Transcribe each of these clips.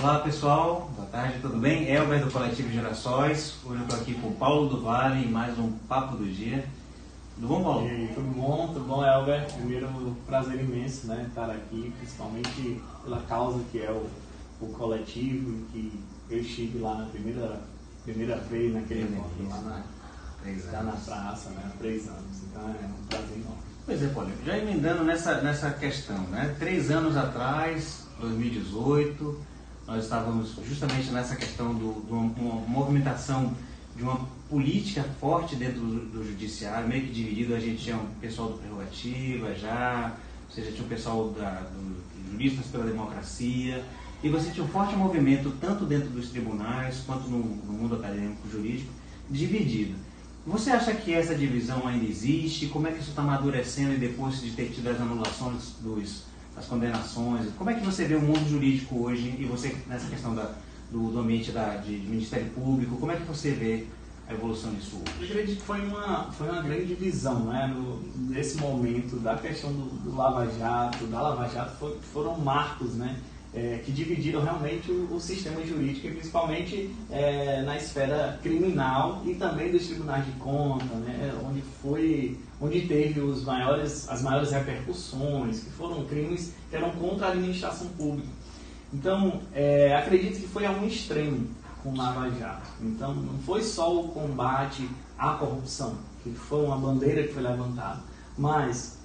Olá pessoal, boa tarde, tudo bem? Elber do Coletivo Gerações. Hoje eu estou aqui com o Paulo do Vale em mais um Papo do Dia. Tudo bom, Paulo? E aí, tudo bom, Elber? Primeiro, prazer imenso, né, estar aqui, principalmente pela causa que é o coletivo, e que eu estive lá na primeira vez naquele encontro lá na praça, né, há 3 anos. Então é um prazer enorme. Pois é, Paulo, já emendando nessa questão, né? 3 anos atrás, 2018, nós estávamos justamente nessa questão de uma movimentação de uma política forte dentro do judiciário, meio que dividido. A gente tinha um pessoal do Prerrogativa ou seja, tinha um pessoal dos Juristas pela Democracia, e você tinha um forte movimento tanto dentro dos tribunais quanto no mundo acadêmico jurídico, dividido. Você acha que essa divisão ainda existe? Como é que isso está amadurecendo e depois de ter tido as anulações das condenações? Como é que você vê o mundo jurídico hoje, e você nessa questão do ambiente de Ministério Público, como é que você vê a evolução disso hoje? Eu acredito que foi uma grande divisão, né, nesse momento da questão do Lava Jato, foram marcos, né, que dividiram realmente o sistema jurídico, e principalmente na esfera criminal e também dos tribunais de conta, né, onde teve as maiores repercussões, que foram crimes que eram contra a administração pública. Então, acredito que foi a um extremo com o Lava Jato. Então, não foi só o combate à corrupção, que foi uma bandeira que foi levantada, mas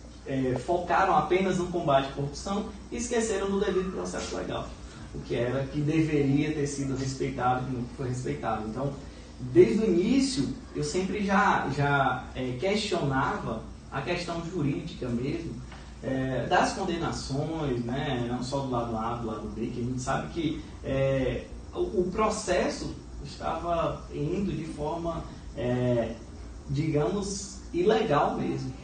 focaram apenas no combate à corrupção e esqueceram do devido processo legal, o que deveria ter sido respeitado e não foi respeitado. Então, desde o início, eu sempre já questionava a questão jurídica mesmo, das condenações, né, não só do lado A, do lado B, que a gente sabe que o processo estava indo de forma, digamos, ilegal mesmo.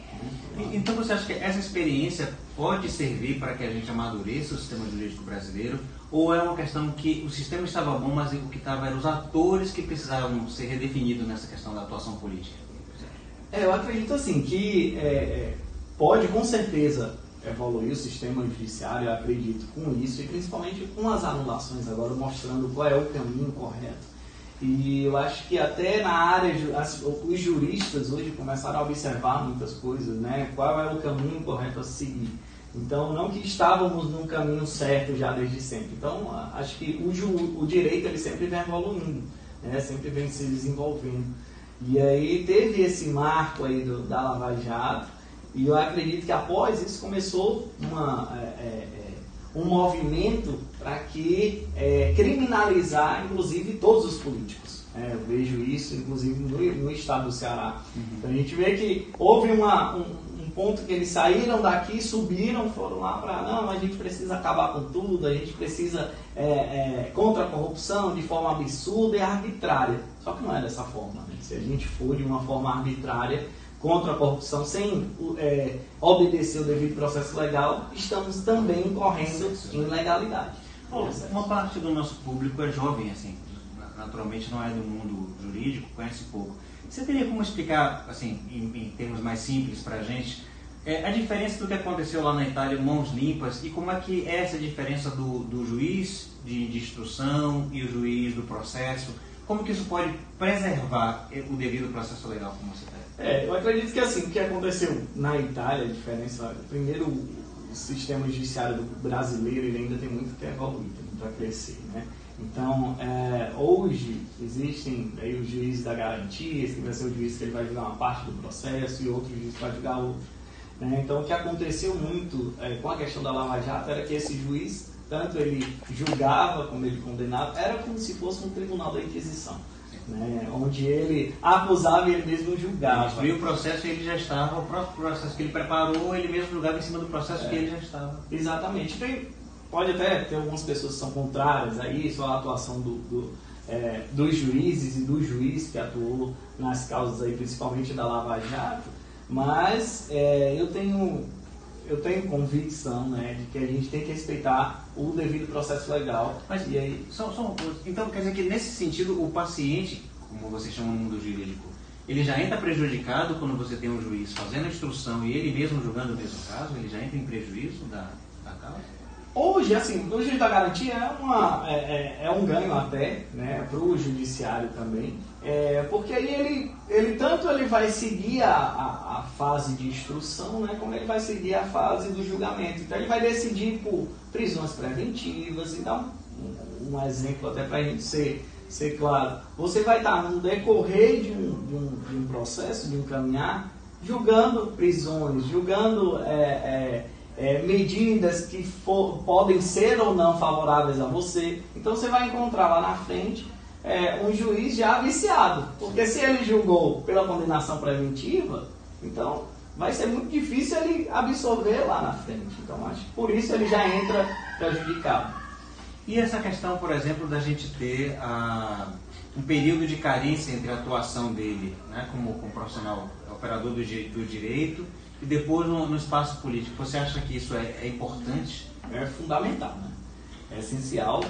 Então você acha que essa experiência pode servir para que a gente amadureça o sistema jurídico brasileiro, ou é uma questão que o sistema estava bom, mas o que estava eram os atores que precisavam ser redefinidos nessa questão da atuação política? Eu acredito assim que pode com certeza evoluir o sistema judiciário, eu acredito com isso, e principalmente com as anulações agora, mostrando qual é o caminho correto. E eu acho que até na área, os juristas hoje começaram a observar muitas coisas, né? Qual é o caminho correto a seguir. Então, não que estávamos num caminho certo já desde sempre. Então, acho que o direito ele sempre vem evoluindo, né? Sempre vem se desenvolvendo. E aí teve esse marco aí da Lava Jato, e eu acredito que após isso começou um movimento para que criminalizar, inclusive, todos os políticos. Eu vejo isso, inclusive, no estado do Ceará. Então, a gente vê que houve um ponto que eles saíram daqui, subiram, foram lá para, não, a gente precisa acabar com tudo, a gente precisa contra a corrupção de forma absurda e arbitrária. Só que não é dessa forma, né? Se a gente for de uma forma arbitrária contra a corrupção, sem obedecer o devido processo legal, estamos também incorrendo em ilegalidade. Uma parte do nosso público é jovem, assim, naturalmente não é do mundo jurídico, conhece pouco. Você teria como explicar, assim, em termos mais simples para a gente, a diferença do que aconteceu lá na Itália, Mãos Limpas, e como é que é essa diferença do juiz de instrução e o juiz do processo? Como que isso pode preservar o devido processo legal, como você está? Eu acredito que assim, o que aconteceu na Itália, a diferença, primeiro, o sistema judiciário brasileiro ele ainda tem muito que evoluir, tem muito a crescer, né? Então, hoje existem aí os juízes da garantia, que vai ser o juiz que ele vai julgar uma parte do processo e outro juiz que vai julgar outro, né? Então, o que aconteceu muito com a questão da Lava Jato era que esse juiz, tanto ele julgava como ele condenava, era como se fosse um tribunal da Inquisição, né? Onde ele acusava e ele mesmo julgava. E o processo ele já estava, o próprio processo que ele preparou, ele mesmo julgava em cima do processo que ele já estava. Exatamente. Então, pode até ter algumas pessoas que são contrárias a isso, a atuação dos juízes e do juiz que atuou nas causas aí, principalmente da Lava Jato, mas eu tenho convicção, né, de que a gente tem que respeitar o devido processo legal. Mas e aí, então quer dizer que nesse sentido o paciente, como vocês chamam no mundo jurídico, ele já entra prejudicado quando você tem um juiz fazendo a instrução e ele mesmo julgando o mesmo caso? Ele já entra em prejuízo da causa? Hoje, assim, o juiz da garantia é um ganho até, né, para o judiciário também, porque aí ele vai seguir a fase de instrução, né, como ele vai seguir a fase do julgamento. Então ele vai decidir por prisões preventivas e dar um exemplo até para a gente ser claro. Você vai estar no decorrer de um processo, de um caminhar, julgando prisões, julgando medidas que podem ser ou não favoráveis a você. Então você vai encontrar lá na frente um juiz já viciado, porque se ele julgou pela condenação preventiva, então vai ser muito difícil ele absorver lá na frente. Então acho que por isso ele já entra prejudicado. E essa questão, por exemplo, da gente ter um período de carência entre a atuação dele, né, como profissional operador do direito, e depois no espaço político, você acha que isso é importante? É fundamental, né? É essencial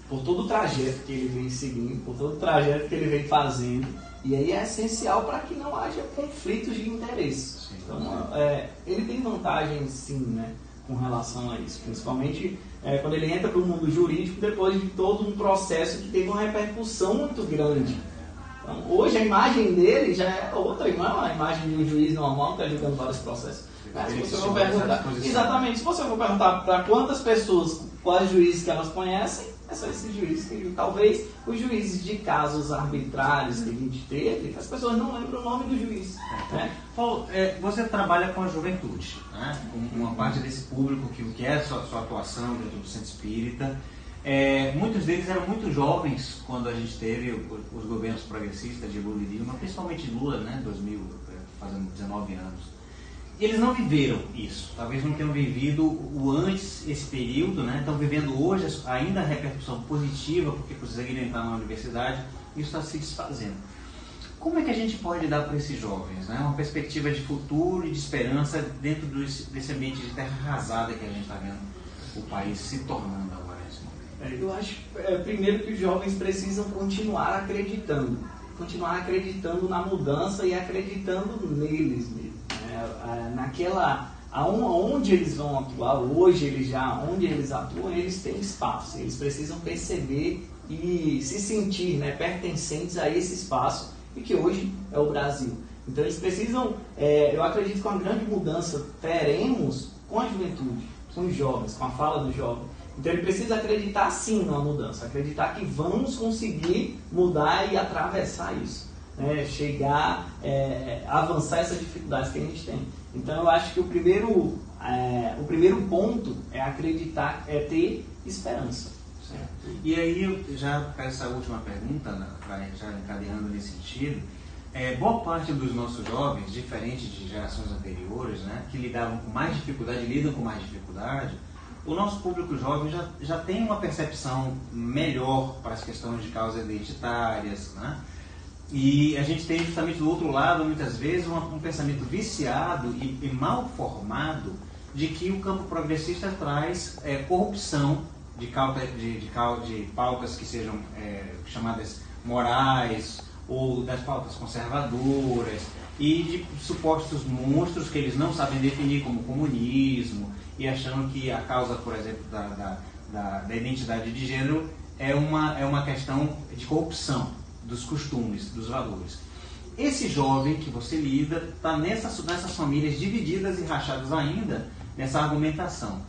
por todo o trajeto que ele vem seguindo, por todo o trajeto que ele vem fazendo, e aí é essencial para que não haja conflitos de interesses. Sim, então, ele tem vantagem sim, né, com relação a isso, principalmente quando ele entra para o mundo jurídico depois de todo um processo que teve uma repercussão muito grande. Então, hoje a imagem dele já é outra, não é uma imagem de um juiz normal que está julgando vários processos. Se você for perguntar, exatamente, se você for perguntar para quantas pessoas, quais juízes que elas conhecem, é só esses juízes que talvez os juízes de casos arbitrários que a gente teve, as pessoas não lembram o nome do juiz. Né? Paulo, você trabalha com a juventude, né? Uma parte desse público que é a sua atuação dentro do centro espírita. Muitos deles eram muito jovens quando a gente teve os governos progressistas de Lula e Dilma, principalmente Lula, né, 2000, fazendo 19 anos. Eles não viveram isso, talvez não tenham vivido o antes, esse período, né? Estão vivendo hoje ainda a repercussão positiva, porque conseguiram entrar na universidade, e isso está se desfazendo. Como é que a gente pode dar para esses jovens, né, uma perspectiva de futuro e de esperança dentro desse ambiente de terra arrasada que a gente está vendo o país se tornando agora nesse momento? Eu acho, primeiro, que os jovens precisam continuar acreditando na mudança e acreditando neles mesmo. Onde eles vão atuar, hoje onde eles atuam, eles têm espaço, eles precisam perceber e se sentir, né, pertencentes a esse espaço, e que hoje é o Brasil. Então eles precisam, eu acredito que uma grande mudança teremos com a juventude, com os jovens, com a fala do jovem. Então ele precisa acreditar sim numa mudança, acreditar que vamos conseguir mudar e atravessar isso. Chegar, avançar essas dificuldades que a gente tem. Então eu acho que o primeiro ponto é acreditar, é ter esperança. Certo. E aí, já para essa última pergunta, né, já encadeando nesse sentido, boa parte dos nossos jovens, diferente de gerações anteriores, né, que lidam com mais dificuldade, o nosso público jovem já tem uma percepção melhor para as questões de causas identitárias, né? E a gente tem justamente do outro lado, muitas vezes, um pensamento viciado e mal formado de que o campo progressista traz corrupção de pautas que sejam chamadas morais ou das pautas conservadoras e de supostos monstros que eles não sabem definir como comunismo e achando que a causa, por exemplo, da identidade de gênero é uma questão de corrupção dos costumes, dos valores. Esse jovem que você lida está nessas famílias divididas e rachadas ainda nessa argumentação.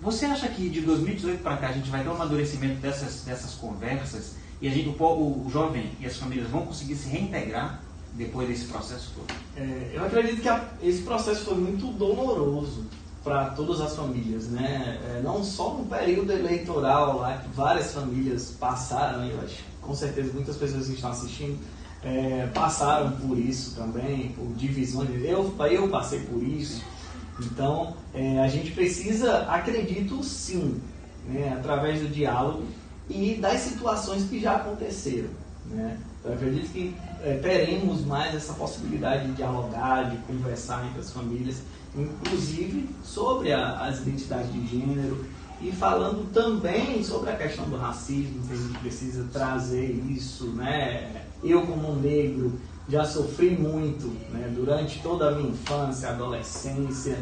Você acha que de 2018 para cá a gente vai ter um amadurecimento dessas conversas e o jovem e as famílias vão conseguir se reintegrar depois desse processo todo? Eu acredito que esse processo foi muito doloroso para todas as famílias, né? Não só no período eleitoral lá que várias famílias passaram, eu acho, com certeza muitas pessoas que estão assistindo passaram por isso também, por divisões. Eu passei por isso. Então a gente precisa, acredito sim, né, através do diálogo e das situações que já aconteceram, né? Eu acredito que teremos mais essa possibilidade de dialogar, de conversar entre as famílias, inclusive sobre as identidades de gênero e falando também sobre a questão do racismo, que a gente precisa trazer isso, né? Eu, como negro, já sofri muito, né, durante toda a minha infância, adolescência,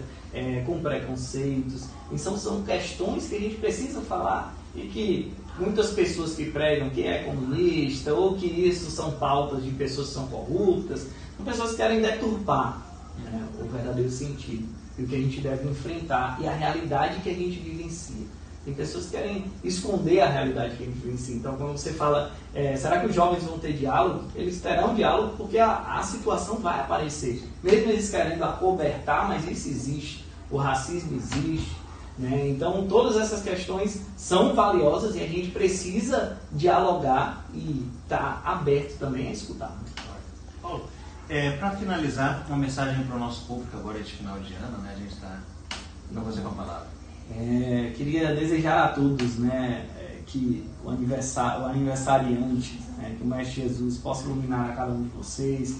com preconceitos. Então são questões que a gente precisa falar e que muitas pessoas que pregam que é comunista ou que isso são pautas de pessoas que são corruptas, são pessoas que querem deturpar, né, o verdadeiro sentido e o que a gente deve enfrentar e a realidade que a gente vivencia. Tem pessoas que querem esconder a realidade que a gente vivencia. Então, quando você fala, será que os jovens vão ter diálogo? Eles terão diálogo porque a situação vai aparecer. Mesmo eles querendo acobertar, mas isso existe. O racismo existe. Né? Então, todas essas questões são valiosas e a gente precisa dialogar e estar aberto também a escutar. Paulo, para finalizar, uma mensagem para o nosso público agora de final de ano, né? A gente está com você com a palavra. Queria desejar a todos, né, que o aniversariante, né, que o Mestre Jesus possa iluminar a cada um de vocês,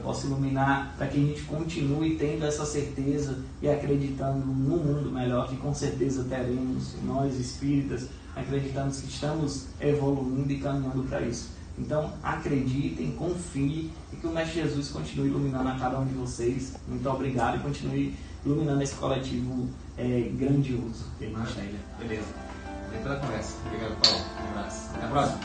possa iluminar para que a gente continue tendo essa certeza e acreditando num mundo melhor, que com certeza teremos, nós espíritas, acreditamos que estamos evoluindo e caminhando para isso. Então acreditem, confiem e que o Mestre Jesus continue iluminando a cada um de vocês. Muito obrigado e continue iluminando esse coletivo grandioso que a gente tem. Beleza. Obrigado pela conversa. Obrigado, Paulo. Um abraço. Até a próxima.